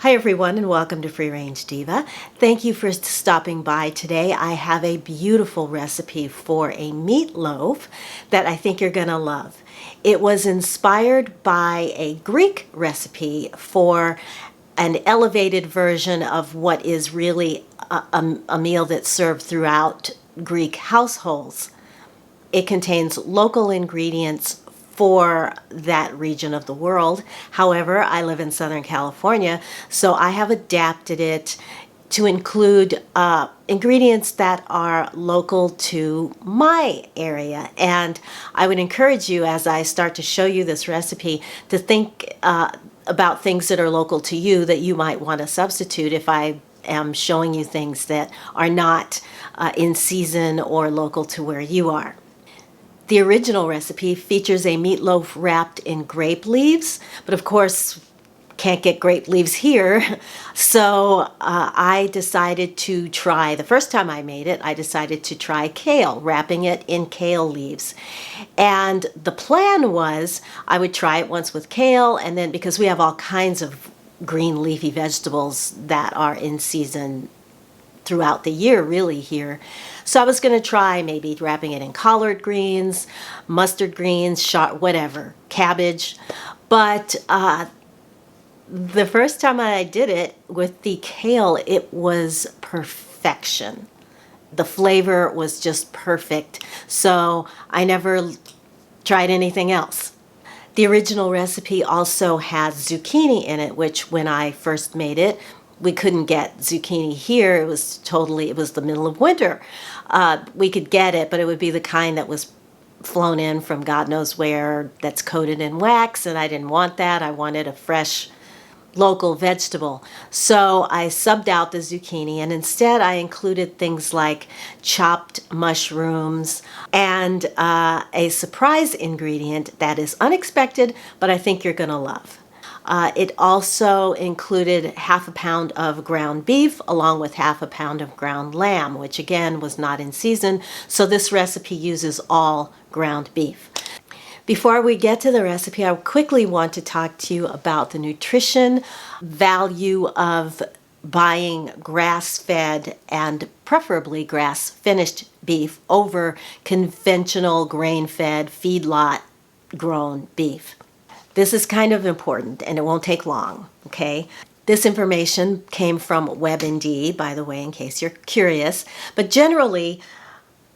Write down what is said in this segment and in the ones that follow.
Hi everyone and welcome to Free Range Diva. Thank you for stopping by today. I have a beautiful recipe for a meatloaf that I think you're going to love. It was inspired by a Greek recipe for an elevated version of what is really a meal that's served throughout Greek households. It contains local ingredients for that region of the world. However, I live in Southern California, so I have adapted it to include ingredients that are local to my area. And I would encourage you, as I start to show you this recipe, to think about things that are local to you that you might want to substitute if I am showing you things that are not in season or local to where you are. The original recipe features a meatloaf wrapped in grape leaves, but of course can't get grape leaves here. So I decided to try, the first time I made it, I decided to try kale, wrapping it in kale leaves. And the plan was I would try it once with kale, and then because we have all kinds of green leafy vegetables that are in season throughout the year really here. So I was going to try maybe wrapping it in collard greens, mustard greens, whatever, cabbage. But the first time I did it with the kale, it was perfection. The flavor was just perfect. So I never tried anything else. The original recipe also has zucchini in it, which when I first made it, we couldn't get zucchini here. It was the middle of winter. We could get it, but it would be the kind that was flown in from God knows where, that's coated in wax, and I didn't want that. I wanted a fresh local vegetable. So I subbed out the zucchini, and instead I included things like chopped mushrooms and a surprise ingredient that is unexpected, but I think you're going to love. It also included half a pound of ground beef along with half a pound of ground lamb, which again was not in season, so this recipe uses all ground beef. Before we get to the recipe, I quickly want to talk to you about the nutrition value of buying grass-fed and preferably grass-finished beef over conventional grain-fed feedlot grown beef. This is kind of important and it won't take long, okay? This information came from WebMD, by the way, in case you're curious. But generally,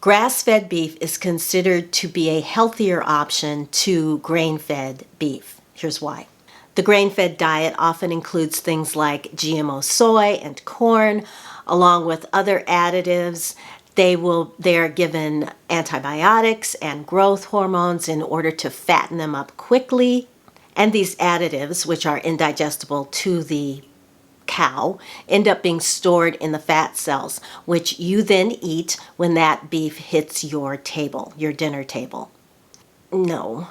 grass-fed beef is considered to be a healthier option to grain-fed beef. Here's why. The grain-fed diet often includes things like GMO soy and corn, along with other additives. They are given antibiotics and growth hormones in order to fatten them up quickly. And these additives, which are indigestible to the cow, end up being stored in the fat cells, which you then eat when that beef hits your table, your dinner table. No.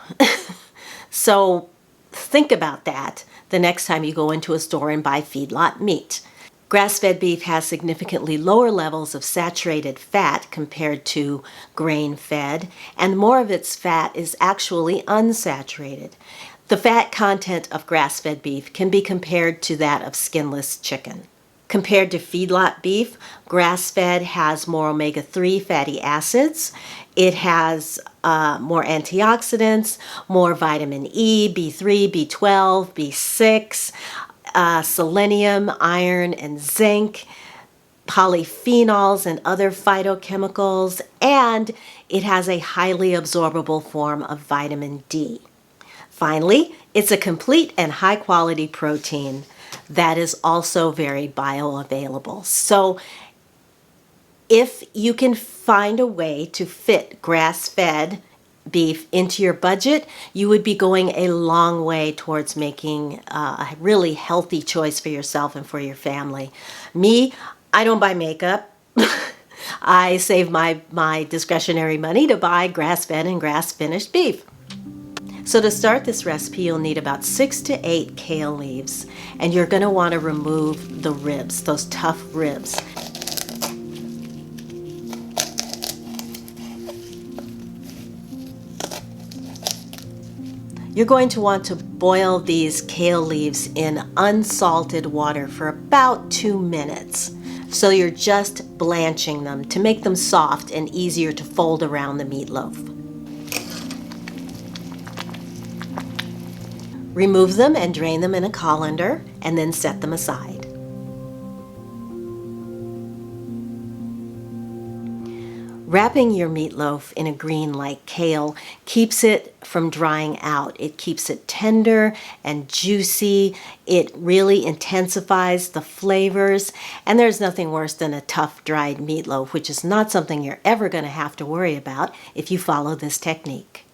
So think about that the next time you go into a store and buy feedlot meat. Grass-fed beef has significantly lower levels of saturated fat compared to grain-fed, and more of its fat is actually unsaturated. The fat content of grass-fed beef can be compared to that of skinless chicken. Compared to feedlot beef, grass-fed has more omega-3 fatty acids. It has more antioxidants, more vitamin E, B3, B12, B6, selenium, iron, and zinc, polyphenols and other phytochemicals, and it has a highly absorbable form of vitamin D. Finally, it's a complete and high-quality protein that is also very bioavailable. So if you can find a way to fit grass-fed beef into your budget, you would be going a long way towards making a really healthy choice for yourself and for your family. Me, I don't buy makeup. I save my discretionary money to buy grass-fed and grass-finished beef. So to start this recipe, you'll need about 6 to 8 kale leaves, and you're going to want to remove the ribs, those tough ribs. You're going to want to boil these kale leaves in unsalted water for about 2 minutes. So you're just blanching them to make them soft and easier to fold around the meatloaf. Remove them and drain them in a colander and then set them aside. Wrapping your meatloaf in a green like kale keeps it from drying out. It keeps it tender and juicy. It really intensifies the flavors. And there's nothing worse than a tough dried meatloaf, which is not something you're ever going to have to worry about if you follow this technique.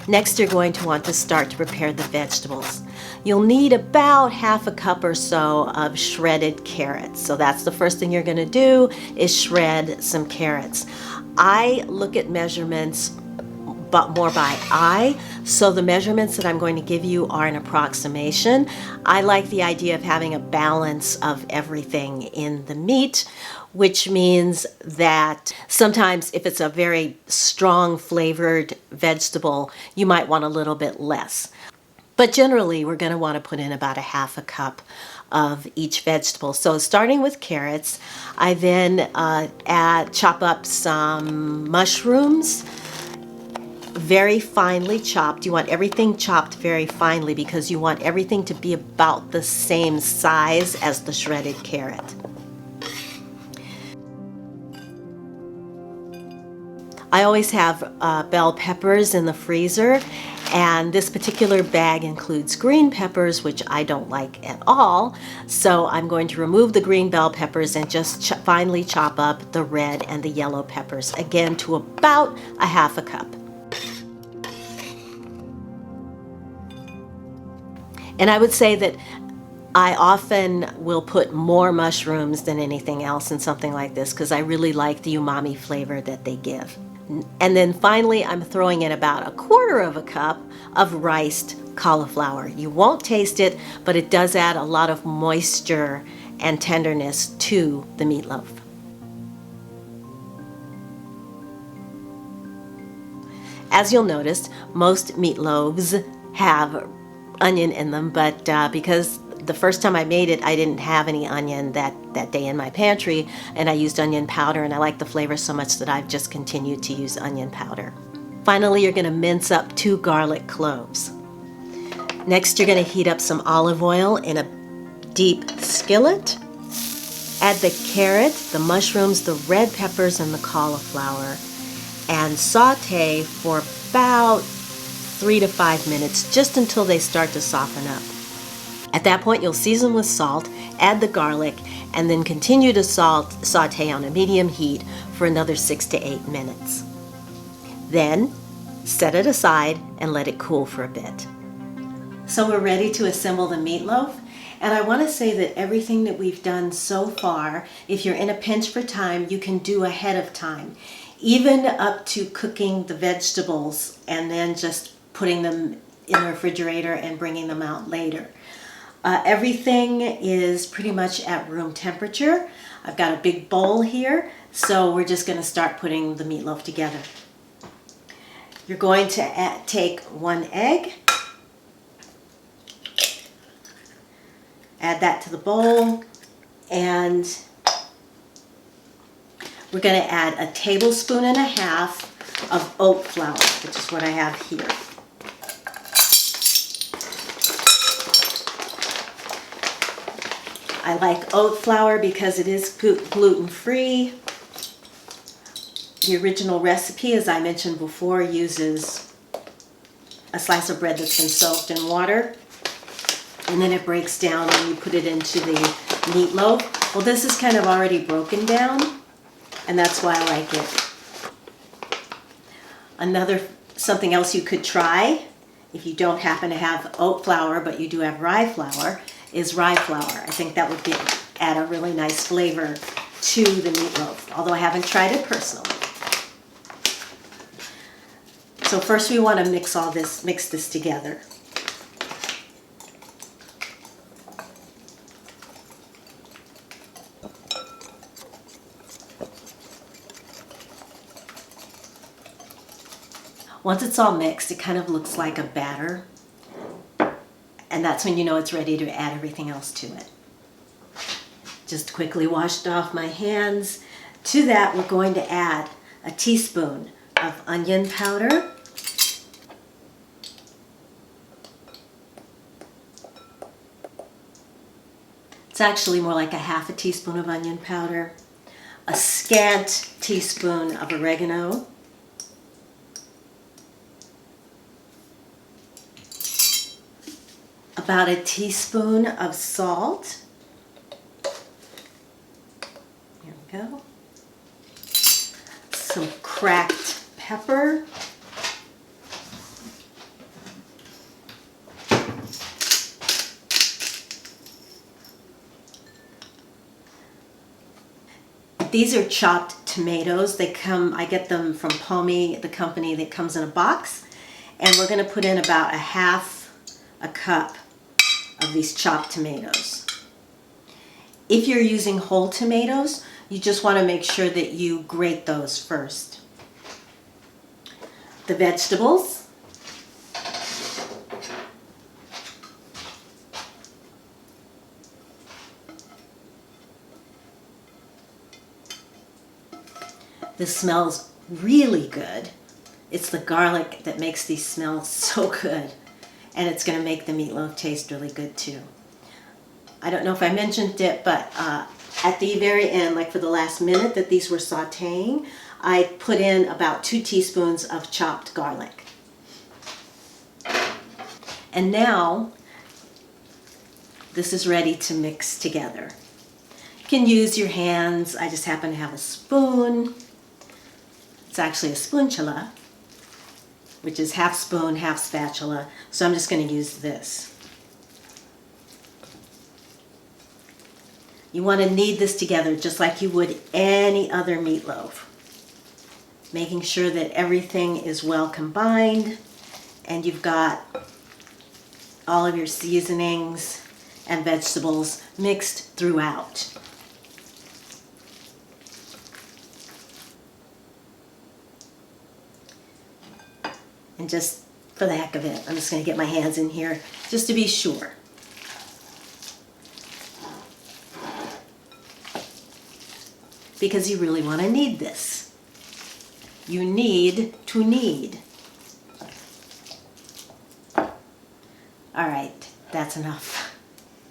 Next, you're going to want to start to prepare the vegetables. You'll need about half a cup or so of shredded carrots. So that's the first thing you're going to do is shred some carrots. I look at measurements but more by eye, so the measurements that I'm going to give you are an approximation. I like the idea of having a balance of everything in the meat, which means that sometimes if it's a very strong flavored vegetable, you might want a little bit less. But generally, we're going to want to put in about a half a cup of each vegetable. So starting with carrots, I then chop up some mushrooms, very finely chopped. You want everything chopped very finely because you want everything to be about the same size as the shredded carrot. I always have bell peppers in the freezer, and this particular bag includes green peppers, which I don't like at all. So I'm going to remove the green bell peppers and just finely chop up the red and the yellow peppers, again to about a half a cup. And I would say that I often will put more mushrooms than anything else in something like this because I really like the umami flavor that they give. And then finally, I'm throwing in about a quarter of a cup of riced cauliflower. You won't taste it, but it does add a lot of moisture and tenderness to the meatloaf. As you'll notice, most meatloaves have onion in them, but because the first time I made it, I didn't have any onion that day in my pantry, and I used onion powder, and I like the flavor so much that I've just continued to use onion powder. Finally, you're going to mince up 2 garlic cloves. Next, you're going to heat up some olive oil in a deep skillet. Add the carrot, the mushrooms, the red peppers, and the cauliflower, and saute for about 3 to 5 minutes, just until they start to soften up. At that point, you'll season with salt, add the garlic, and then continue to saute on a medium heat for another 6 to 8 minutes. Then, set it aside and let it cool for a bit. So we're ready to assemble the meatloaf. And I want to say that everything that we've done so far, if you're in a pinch for time, you can do ahead of time. Even up to cooking the vegetables and then just putting them in the refrigerator and bringing them out later. Everything is pretty much at room temperature. I've got a big bowl here, so we're just going to start putting the meatloaf together. You're going to take 1 egg, add that to the bowl, and we're going to add 1.5 tablespoons of oat flour, which is what I have here. I like oat flour because it is gluten-free. The original recipe, as I mentioned before, uses a slice of bread that's been soaked in water, and then it breaks down when you put it into the meatloaf. Well, this is kind of already broken down, and that's why I like it. Something else you could try, if you don't happen to have oat flour, but you do have rye flour, is rye flour. I think that would add a really nice flavor to the meatloaf, although I haven't tried it personally. So first we want to mix this together. Once it's all mixed, it kind of looks like a batter, and that's when you know it's ready to add everything else to it. Just quickly washed off my hands. To that, we're going to add a teaspoon of onion powder, it's actually more like a half a teaspoon of onion powder, a scant teaspoon of oregano, about a teaspoon of salt. Here we go. Some cracked pepper. These are chopped tomatoes. They come, I get them from Palmy, the company that comes in a box. And we're going to put in about a half a cup of these chopped tomatoes. If you're using whole tomatoes, you just want to make sure that you grate those first. The vegetables. This smells really good. It's the garlic that makes these smell so good. And it's going to make the meatloaf taste really good too. I don't know if I mentioned it, but at the very end, like for the last minute that these were sauteing, I put in about 2 teaspoons of chopped garlic. And now, this is ready to mix together. You can use your hands. I just happen to have a spoon. It's actually a spoonchula, which is half spoon, half spatula. So I'm just going to use this. You want to knead this together just like you would any other meatloaf. Making sure that everything is well combined and you've got all of your seasonings and vegetables mixed throughout. And just for the heck of it, I'm just going to get my hands in here just to be sure. Because you really want to knead this. You need to knead. All right, that's enough.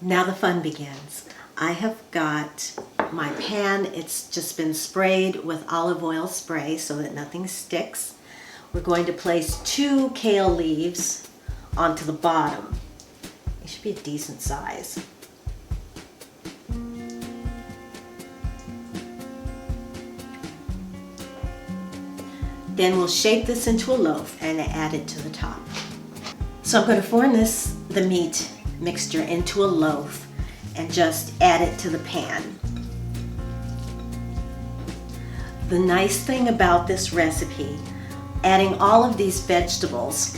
Now the fun begins. I have got my pan. It's just been sprayed with olive oil spray so that nothing sticks. We're going to place 2 kale leaves onto the bottom. They should be a decent size. Then we'll shape this into a loaf and add it to the top. So I'm going to form the meat mixture into a loaf and just add it to the pan. The nice thing about this recipe, adding all of these vegetables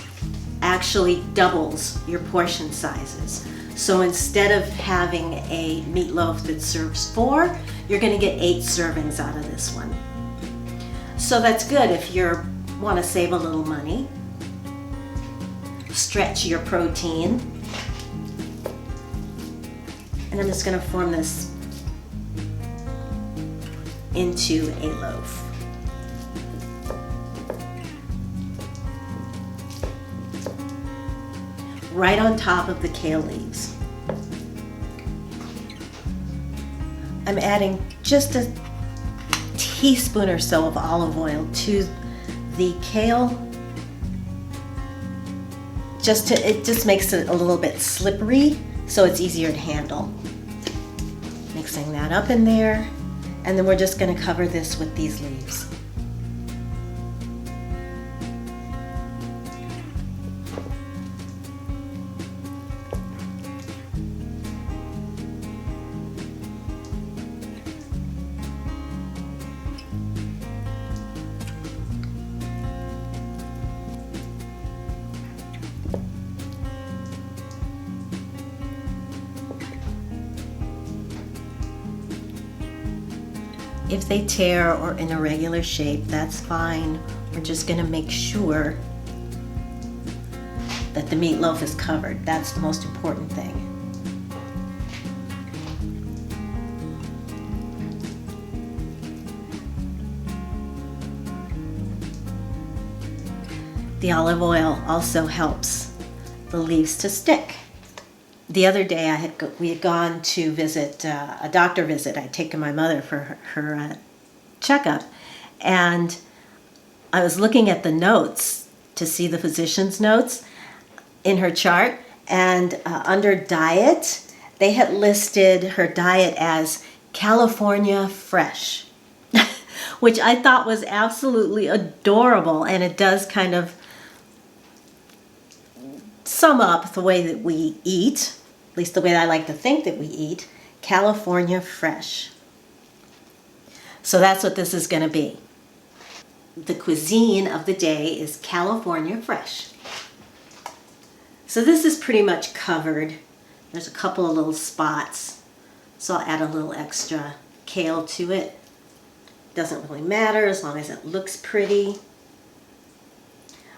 actually doubles your portion sizes. So instead of having a meatloaf that serves 4, you're going to get 8 servings out of this one. So that's good if you want to save a little money, stretch your protein. And I'm just going to form this into a loaf. Right on top of the kale leaves. I'm adding just a teaspoon or so of olive oil to the kale. It just makes it a little bit slippery, so it's easier to handle. Mixing that up in there, and then we're just going to cover this with these leaves. If they tear or in a regular shape, that's fine. We're just going to make sure that the meatloaf is covered. That's the most important thing. The olive oil also helps the leaves to stick. The other day we had gone to visit a doctor visit. I'd taken my mother for her checkup, and I was looking at the notes to see the physician's notes in her chart, and under diet, they had listed her diet as California Fresh, which I thought was absolutely adorable, and it does kind of sum up the way that we eat, at least the way I like to think that we eat, California Fresh. So that's what this is going to be. The cuisine of the day is California Fresh. So this is pretty much covered. There's a couple of little spots, so I'll add a little extra kale to it. Doesn't really matter as long as it looks pretty.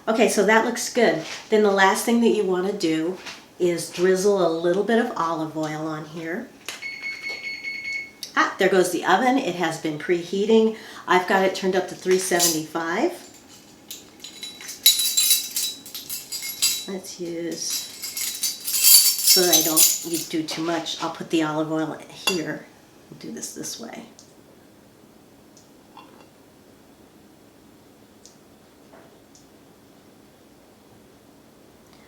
Okay, so that looks good. Then the last thing that you want to do is drizzle a little bit of olive oil on here. There goes the oven. It has been preheating. I've got it turned up to 375. Let's use, so that I don't do too much, I'll put the olive oil here. We'll do this way.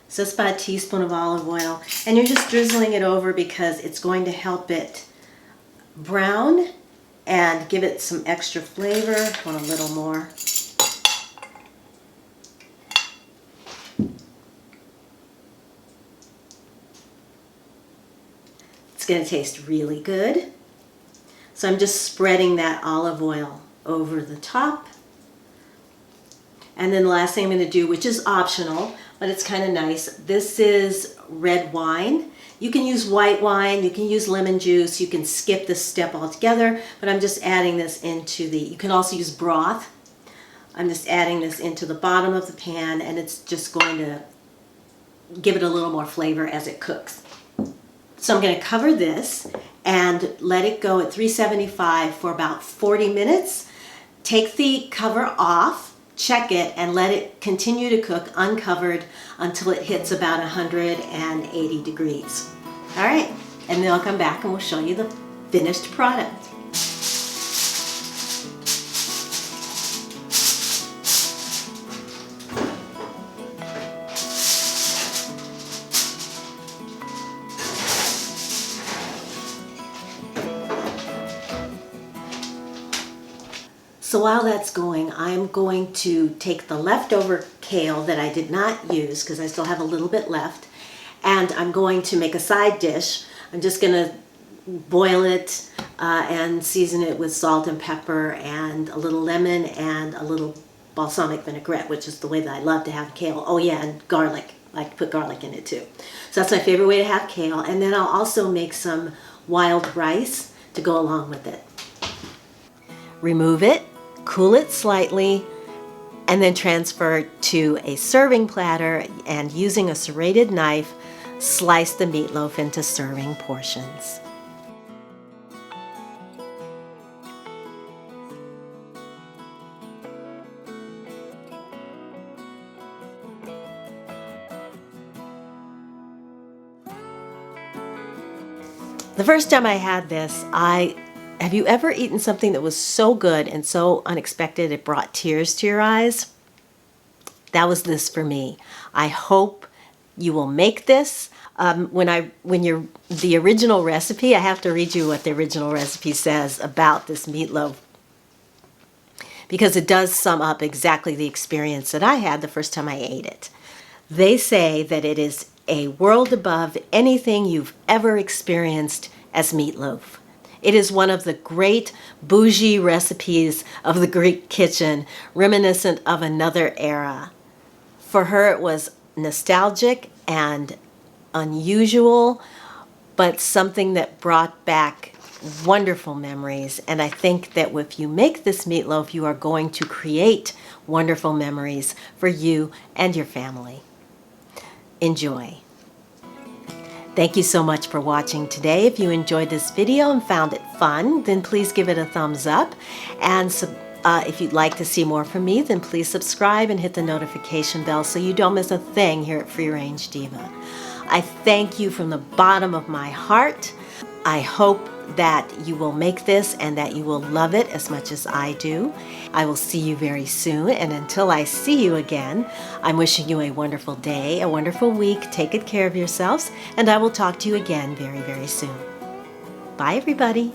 So it's about a teaspoon of olive oil, and you're just drizzling it over because it's going to help it brown and give it some extra flavor. Want a little more. It's going to taste really good. So I'm just spreading that olive oil over the top. And then the last thing I'm going to do, which is optional, but it's kind of nice, this is red wine. You can use white wine, you can use lemon juice, you can skip this step altogether, but I'm just adding this into you can also use broth. I'm just adding this into the bottom of the pan, and it's just going to give it a little more flavor as it cooks. So I'm going to cover this and let it go at 375 for about 40 minutes. Take the cover off, check it, and let it continue to cook uncovered until it hits about 180 degrees. All right, and then I'll come back and we'll show you the finished product. So while that's going, I'm going to take the leftover kale that I did not use because I still have a little bit left, and I'm going to make a side dish. I'm just going to boil it and season it with salt and pepper and a little lemon and a little balsamic vinaigrette, which is the way that I love to have kale. Oh yeah, and garlic. I like to put garlic in it too. So that's my favorite way to have kale. And then I'll also make some wild rice to go along with it. Remove it, cool it slightly, and then transfer it to a serving platter, and using a serrated knife, slice the meatloaf into serving portions. The first time I had this, have you ever eaten something that was so good and so unexpected it brought tears to your eyes? That was this for me. I hope you will make this. The original recipe, I have to read you what the original recipe says about this meatloaf, because it does sum up exactly the experience that I had the first time I ate it. They say that it is a world above anything you've ever experienced as meatloaf. It is one of the great bougie recipes of the Greek kitchen, reminiscent of another era. For her, it was nostalgic and unusual, but something that brought back wonderful memories. And I think that if you make this meatloaf, you are going to create wonderful memories for you and your family. Enjoy. Thank you so much for watching today. If you enjoyed this video and found it fun, then please give it a thumbs up. And if you'd like to see more from me, then please subscribe and hit the notification bell so you don't miss a thing here at Free Range Diva. I thank you from the bottom of my heart. I hope that you will make this and that you will love it as much as I do. I will see you very soon, and until I see you again, I'm wishing you a wonderful day, a wonderful week. Take good care of yourselves, and I will talk to you again very, very soon. Bye, everybody.